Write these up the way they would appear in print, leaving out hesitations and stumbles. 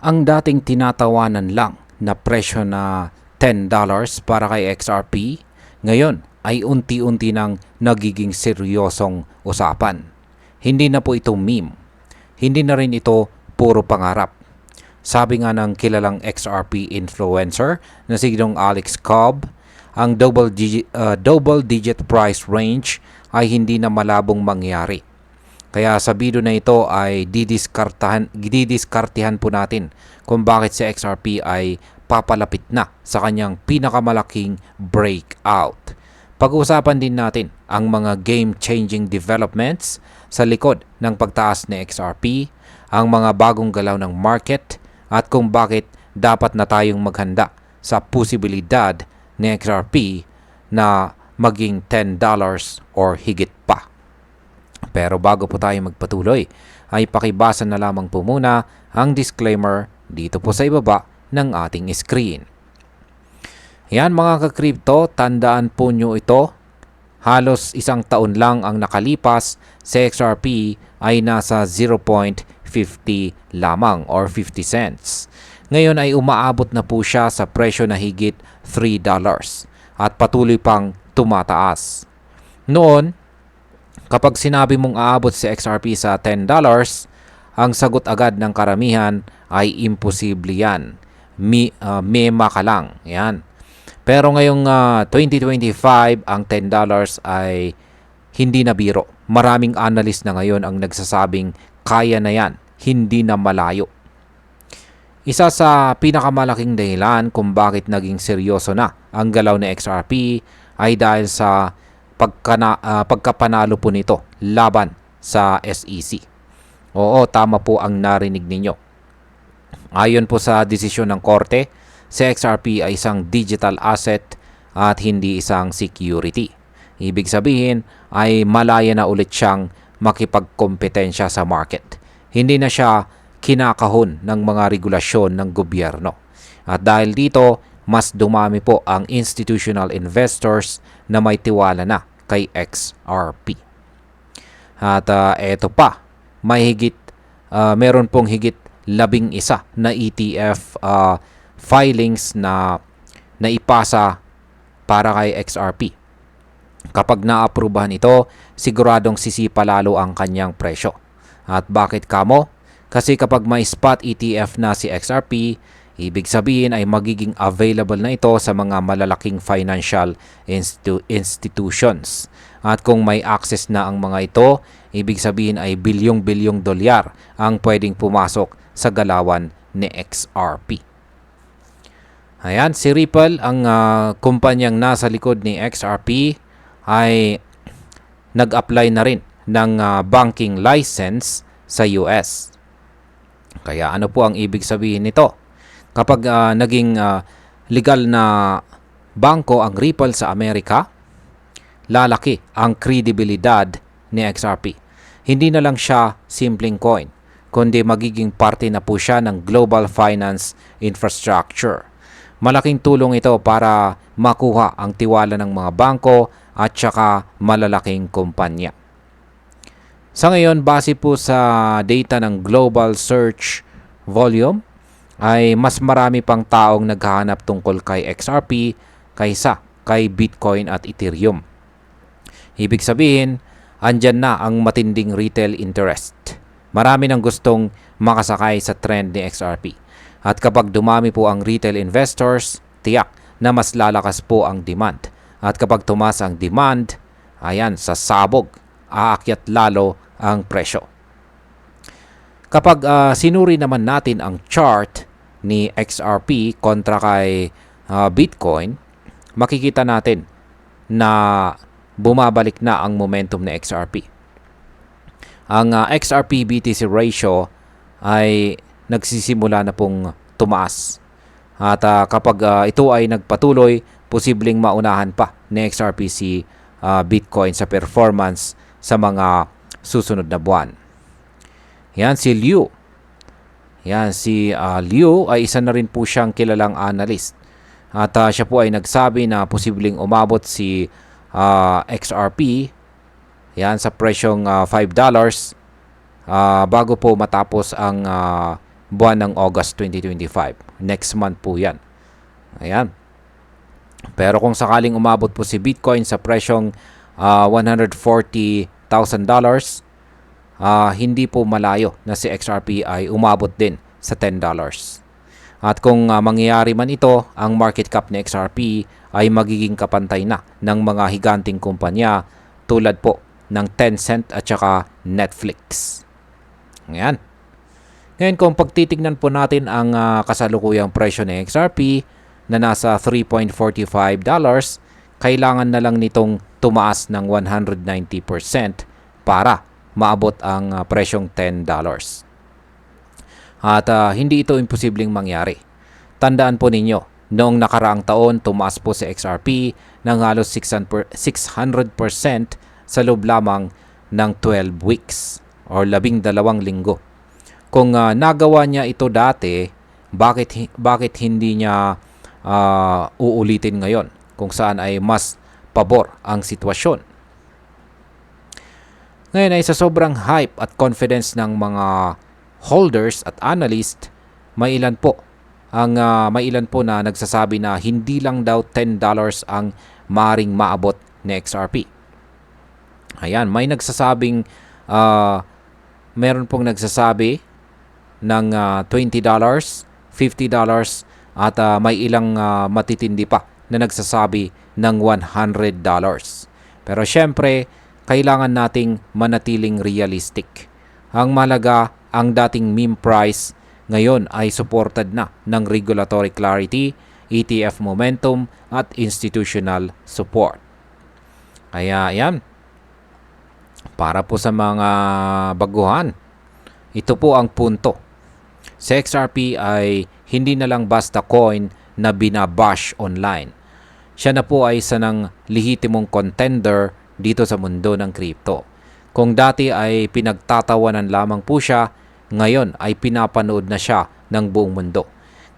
Ang dating tinatawanan lang na presyo na $10 para kay XRP, ngayon ay unti-unti nang nagiging seryosong usapan. Hindi na po ito meme. Hindi na rin ito puro pangarap. Sabi nga ng kilalang XRP influencer na si Ginoong Alex Cobb, ang double digit price range ay hindi na malabong mangyari. Kaya sa video na ito ay didiskartihan po natin kung bakit si XRP ay papalapit na sa kanyang pinakamalaking breakout. Pag-uusapan din natin ang mga game-changing developments sa likod ng pagtaas ni XRP, ang mga bagong galaw ng market, at kung bakit dapat na tayong maghanda sa posibilidad ni XRP na maging $10 or higit pa. Pero bago po tayo magpatuloy, ay pakibasa na lamang po muna ang disclaimer dito po sa ibaba ng ating screen. Yan mga ka-crypto, tandaan po nyo ito. Halos isang taon lang ang nakalipas, sa XRP ay nasa 0.50 lamang or 50 cents. Ngayon ay umaabot na po siya sa presyo na higit $3 at patuloy pang tumataas. Noon, kapag sinabi mong aabot si XRP sa $10, ang sagot agad ng karamihan ay imposible yan. Mema ka lang. Yan. Pero ngayong 2025, ang $10 ay hindi na biro. Maraming analyst na ngayon ang nagsasabing kaya na yan, hindi na malayo. Isa sa pinakamalaking dahilan kung bakit naging seryoso na ang galaw ni XRP ay dahil sa pagkapanalo po nito laban sa SEC. Oo, tama po ang narinig ninyo. Ayon po sa desisyon ng korte, si XRP ay isang digital asset at hindi isang security. Ibig sabihin ay malaya na ulit siyang makipagkompetensya sa market. Hindi na siya kinakahon ng mga regulasyon ng gobyerno. At dahil dito, mas dumami po ang institutional investors na may tiwala na kay XRP. At eto pa, meron pong higit 11 na ETF filings na naipasa para kay XRP. Kapag naaprubahan ito, siguradong sisipa lalo ang kanyang presyo. At bakit kamo? Kasi kapag may spot ETF na si XRP, ibig sabihin ay magiging available na ito sa mga malalaking financial institutions. At kung may access na ang mga ito, ibig sabihin ay bilyong-bilyong dolyar ang pwedeng pumasok sa galawan ni XRP. Ayan, si Ripple, ang kumpanyang nasa likod ni XRP, ay nag-apply na rin ng banking license sa US. Kaya ano po ang ibig sabihin nito? Kapag naging legal na bangko ang Ripple sa Amerika, lalaki ang kredibilidad ni XRP. Hindi na lang siya simpleng coin, kundi magiging parte na po siya ng global finance infrastructure. Malaking tulong ito para makuha ang tiwala ng mga bangko at saka malalaking kumpanya. Sa ngayon, base po sa data ng Global Search Volume, ay mas marami pang taong naghahanap tungkol kay XRP kaysa kay Bitcoin at Ethereum. Ibig sabihin, andyan na ang matinding retail interest. Marami nang gustong makasakay sa trend ni XRP. At kapag dumami po ang retail investors, tiyak na mas lalakas po ang demand. At kapag tumaas ang demand, ayan, sasabog, aakyat lalo ang presyo. Kapag sinuri naman natin ang chart ni XRP kontra kay Bitcoin, makikita natin na bumabalik na ang momentum ni XRP. Ang XRP-BTC ratio ay nagsisimula na pong tumaas. At kapag ito ay nagpatuloy, posibleng maunahan pa ni XRP si Bitcoin sa performance sa mga susunod na buwan. Yan si Liu. Yan si Liu ay isa na rin po siyang kilalang analyst. At siya po ay nagsabi na posibleng umabot si XRP yan sa presyong $5 bago po matapos ang buwan ng August 2025. Next month po yan. Ayan. Pero kung sakaling umabot po si Bitcoin sa presyong $140,000, hindi po malayo na si XRP ay umabot din sa $10. At kung mangyayari man ito, ang market cap ni XRP ay magiging kapantay na ng mga higanting kumpanya tulad po ng Tencent at saka Netflix. Ngayon. Ngayon kung pagtitignan po natin ang kasalukuyang presyo ng XRP na nasa $3.45, kailangan na lang nitong tumaas ng 190% para maabot ang presyong $10. At hindi ito imposibleng mangyari. Tandaan po ninyo, noong nakaraang taon, tumaas po si XRP ng halos 600% sa loob lamang ng 12 weeks or 12 linggo. Kung nagawa niya ito dati, bakit hindi niya uulitin ngayon kung saan ay mas pabor ang sitwasyon? Ngayon ay sa sobrang hype at confidence ng mga holders at analyst, may ilan po na nagsasabi na hindi lang daw $10 ang maaaring maabot ni XRP. Ayan, meron pong nagsasabi ng $20, $50 at may ilang matitindi pa na nagsasabi ng $100. Pero syempre, kailangan nating manatiling realistic. Ang mahalaga, ang dating meme price ngayon ay supported na ng regulatory clarity, ETF momentum at institutional support. Kaya yan, para po sa mga baguhan, ito po ang punto. Si XRP ay hindi na lang basta coin na binabash online. Siya na po ay isa ng lehitimong contender dito sa mundo ng crypto. Kung dati ay pinagtatawanan lamang po siya, ngayon ay pinapanood na siya ng buong mundo.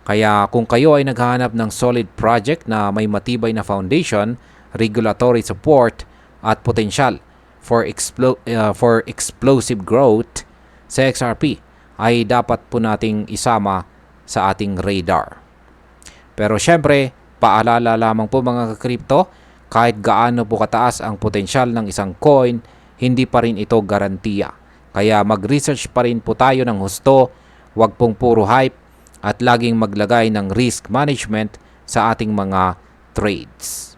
Kaya kung kayo ay naghahanap ng solid project na may matibay na foundation, regulatory support at potensyal for explosive growth, sa XRP ay dapat po nating isama sa ating radar. Pero syempre, paalala lamang po mga ka-crypto, kahit gaano po kataas ang potensyal ng isang coin, hindi pa rin ito garantiya. Kaya mag-research pa rin po tayo ng husto, wag pong puro hype at laging maglagay ng risk management sa ating mga trades.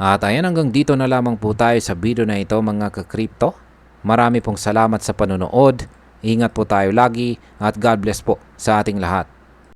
At ayan, hanggang dito na lamang po tayo sa video na ito mga ka-crypto. Marami pong salamat sa panonood. Ingat po tayo lagi at God bless po sa ating lahat.